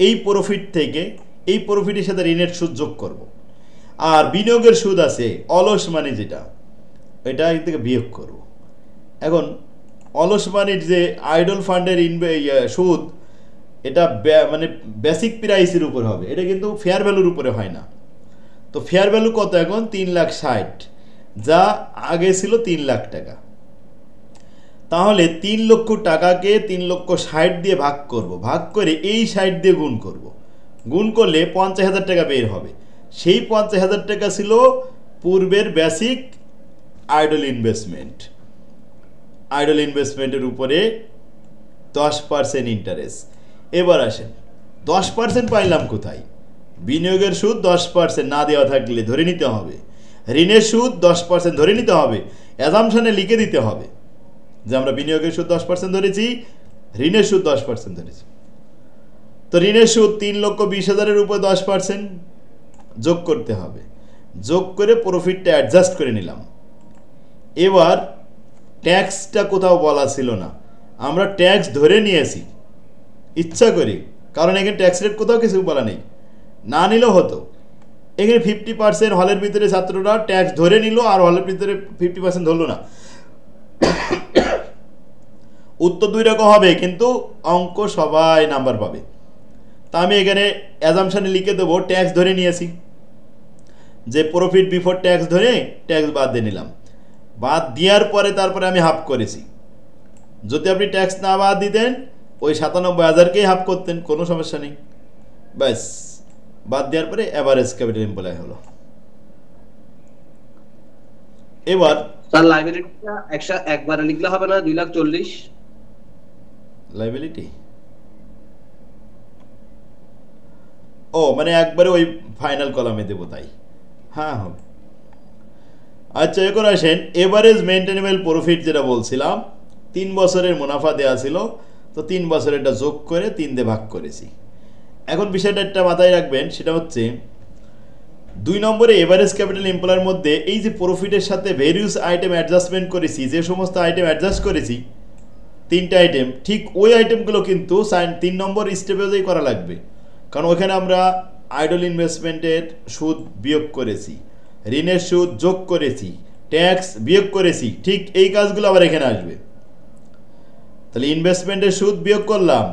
এই প্রফিট থেকে এই প্রফিটের সাথে ঋণের সুদ যোগ করব, আর বিনিয়োগের সুদ আছে অলস মানি যেটা, এটা এর থেকে বিয়োগ করব। এখন অলস মানির যে আইডল ফান্ডের সুদ, এটা মানে বেসিক প্রাইসের উপর হবে, এটা কিন্তু ফেয়ার ভ্যালুর উপরে হয় না। তো ফেয়ার ভ্যালু কত এখন? 3,60,000, যা আগে ছিল 3 লাখ টাকা। তাহলে 3 লক্ষ টাকাকে 3,60,000 দিয়ে ভাগ করব, ভাগ করে এই 60 দিয়ে গুণ করব, গুণ করলে 50,000 টাকা বের হবে। সেই 50,000 টাকা ছিল পূর্বের বেসিক আইডল ইনভেস্টমেন্ট। আইডল ইনভেস্টমেন্টের উপরে 10% ইন্টারেস্ট। এবার আসেন 10% পাইলাম কোথায়? বিনিয়োগের সুদ 10% না দেওয়া থাকলে ধরে নিতে হবে, ঋণের সুদ 10% ধরে নিতে হবে, অ্যাজাম্পশনে লিখে দিতে হবে যে আমরা বিনিয়োগের সুদ 10% ধরেছি, ঋণের সুদ 10% ধরেছি। তো ঋণের সুদ 3,20,000-এর উপর 10% যোগ করতে হবে, যোগ করে প্রফিটটা অ্যাডজাস্ট করে নিলাম। এবার ট্যাক্সটা কোথাও বলা ছিল না, আমরা ট্যাক্স ধরে নিয়েছি ইচ্ছা করি, কারণ এখানে ট্যাক্স রেট কোথাও কিছু বলা নেই, না নিলেও হতো। এখানে 50% হলের ভিতরে ছাত্ররা ট্যাক্স ধরে নিল, আর হলের ভিতরে 50% ধরলো না। উত্তর 2 রকম হবে, কিন্তু অঙ্ক সবাই নাম্বার পাবে। তা আমি এখানে অ্যাজাম্পশনে লিখে দেবো ট্যাক্স ধরে নিয়েছি, যে প্রফিট বিফোর ট্যাক্স ধরে ট্যাক্স বাদ দিয়ে নিলাম, বাদ দেওয়ার পরে তারপরে আমি হাফ করেছি। যদি আপনি ট্যাক্স না বাদ দিতেন ওই 97,000-কেই হাফ করতেন, কোনো সমস্যা নেই। ব্যাস, বাদ দেওয়ার পরে এভারেজ ক্যাপিটাল এমপ্লয় হলো। এবার স্যার লাইবিলিটিটা একবারে লিখলে হবে না? 2,40,000 লাইবিলিটি, ও মানে একবারে ওই ফাইনাল কলামে দেবো, তাই? হ্যাঁ হবে। আচ্ছা, এখন আসেন এভারেজ মেইনটেনেবল প্রফিট যেটা বলছিলাম, 3 বছরের মুনাফা দেওয়া ছিল, তো 3 বছরেরটা যোগ করে 3 দিয়ে ভাগ করেছি। এখন বিষয়টা একটা মাথায় রাখবেন, সেটা হচ্ছে 2 নম্বরে এভারেজ ক্যাপিটাল এমপ্লয়ের মধ্যে এই যে প্রফিটের সাথে ভেরিয়াস আইটেম অ্যাডজাস্টমেন্ট করেছি, যে সমস্ত আইটেম অ্যাডজাস্ট করেছি 3টা আইটেম, ঠিক ওই আইটেমগুলো কিন্তু 3 নম্বর স্টেপেজেই করা লাগবে, কারণ ওখানে আমরা আইডল ইনভেস্টমেন্টের সুদ বিয়োগ করেছি, ঋণের সুদ যোগ করেছি, ট্যাক্স বিয়োগ করেছি, ঠিক এই কাজগুলো আবার এখানে আসবে। তাহলে ইনভেস্টমেন্টের সুদ বিয়োগ করলাম,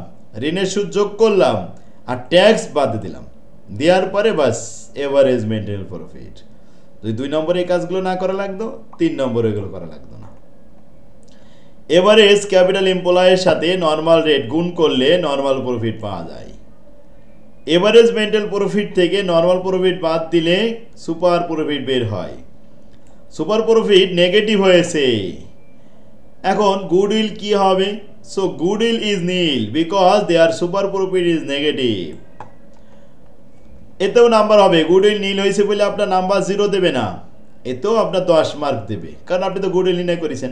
ঋণের সুদ যোগ করলাম, আর ট্যাক্স বাদ দিলাম, দেওয়ার পরে বাস এভারেজ মেন্টাল প্রফিট। যদি 2 নম্বরে এই কাজগুলো না করা লাগতো, 3 নম্বরে এগুলো করা লাগতো না। এভারেজ ক্যাপিটাল এমপ্লয়ের সাথে নর্মাল রেট গুণ করলে নর্মাল প্রফিট পাওয়া যায়। এভারেজ মেন্টাল প্রফিট থেকে নর্মাল প্রফিট বাদ দিলে সুপার প্রফিট বের হয়। সুপার প্রফিট নেগেটিভ হয়েছে, এখন গুডউইল কি হবে? So goodwill is nil because their super profit is negative. এতেও নাম্বার হবে, গুডউইল নীল হয়েছে বলে আপনার নাম্বার 0 দেবে না, এতেও আপনার 10 মার্ক দেবে, কারণ আপনি তো গুডউইল নির্ণয় করেছেন।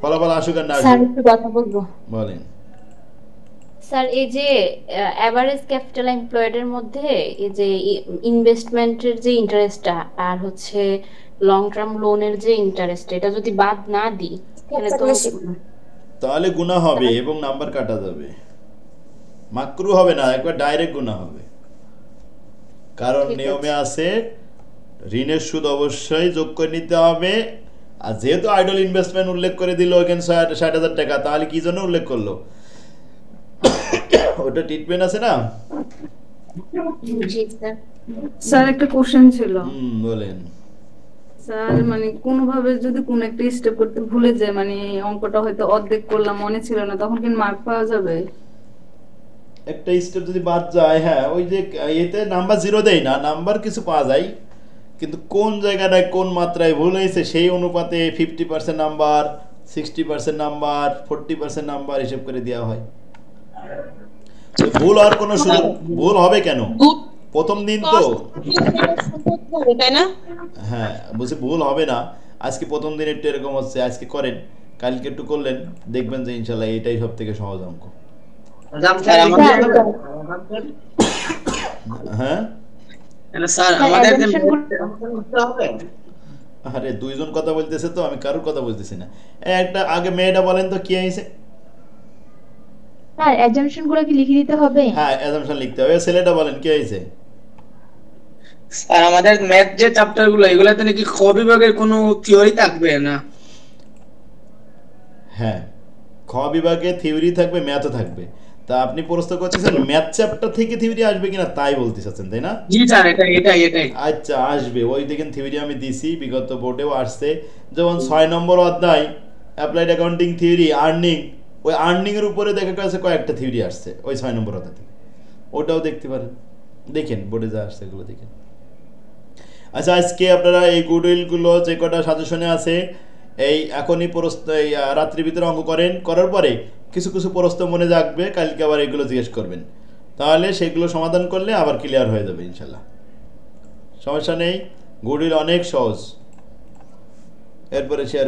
ফলাফল আসুক আর না আসুক, কথা বলবো বলেন স্যার। এই যে এভারেজ ক্যাপিটাল এমপ্লয়েড এর মধ্যে এই যে ইনভেস্টমেন্টের যে ইন্টারেস্টটা আর হচ্ছে লং টার্ম লোনের যে ইন্টারেস্ট, এটা যদি বাদ না দিই তাহলে গুণা হবে এবং নাম্বার কাটা যাবে, মাকরু হবে না, একবার ডাইরেক্ট গুণা হবে। কারণ নিয়মে আছে ঋণের সুদ অবশ্যই যোগ করে নিতে হবে, আর যেহেতু আইডল ইনভেস্টমেন্ট উল্লেখ করে দিল এখানে 60,000 টাকা, তাহলে কি জন্য উল্লেখ করলো? ওটা ট্রিটমেন্ট আছে না। স্যার একটা কোশ্চেন ছিল। বলেন স্যার, মানে কোনোভাবে যদি কোন একটা স্টেপ করতে ভুলে যায়, মানে অঙ্কটা হয়তো অর্ধেক করলাম, মনে ছিল না, তখন কি মার্ক পাওয়া যাবে? একটা স্টেপ যদি বাদ যায়, হ্যাঁ, ওই যে এতে নাম্বার 0 দেয় না, নাম্বার কিছু পাওয়া যায়, কিন্তু কোন জায়গাটায় কোন মাত্রায় ভুল হয়েছে সেই অনুপাতে 50% নাম্বার, 60% নাম্বার, 40% নাম্বার হিসেব করে দেওয়া হয়। ভুল আর কোনো সুযোগ, ভুল হবে কেন? প্রথম দিন তো, তাই না? হ্যাঁ বলছি ভুল হবে না। আজকে প্রথম দিন একটু এরকম হচ্ছে, আজকে করেন, কালকে একটু করলেন, দেখবেন যে ইনশাল্লাহ এটাই সব থেকে সহজ অঙ্ক। হ্যাঁ আরে 2 জন কথা বলতেছে তো, আমি কারোর কথা বলতেছি না। একটা আগে মেয়েটা বলেন তো কি হয়েছে? স্যার অ্যাজাম্পশন গুলো কি লিখে দিতে হবে? হ্যাঁ অ্যাজাম্পশন লিখতে হবে। ছেলেটা বলেন কি হয়েছে? স্যার আমাদের ম্যাথ যে চ্যাপ্টার গুলো, এগুলাতে নাকি খ বিভাগের কোনো থিওরি থাকবে না? হ্যাঁ, খ বিভাগে থিওরি থাকবে, ম্যাথও থাকবে। তা আপনি প্রশ্ন করতেছেন ম্যাথ চ্যাপ্টার থেকে থিওরি আসবে কিনা তাই বলতে চাচ্ছেন, তাই না? জি স্যার, এটাই। আচ্ছা আসবে, ওই দেখেন থিওরি আমি দিছি, বিগত বোর্ডেও আসছে। যেমন 6 নম্বর অধ্যায় অ্যাপ্লাইড অ্যাকাউন্টিং থিওরি আর্নিং, ওই আর্নিং এর উপরে দেখা গেছে কয়েকটা থিওরি আসছে ওই 6 নম্বর অধ্যায় থেকে, ওটাও দেখতে পারেন, দেখেন বোর্ডে যা আসছে এগুলো দেখেন। আচ্ছা আজকে আপনারা এই গুডউইলগুলো যে কটা সাজেশনে আছে, এই এখনই প্রশ্ন, এই রাত্রির ভিতরে অঙ্ক করেন, করার পরে কিছু কিছু প্রশ্ন মনে রাখবে, কালকে আবার এগুলো জিজ্ঞেস করবেন, তাহলে সেগুলো সমাধান করলে আবার ক্লিয়ার হয়ে যাবে ইনশাল্লাহ, সমস্যা নেই। গুডউইল অনেক সহজ। এরপরে শেয়ার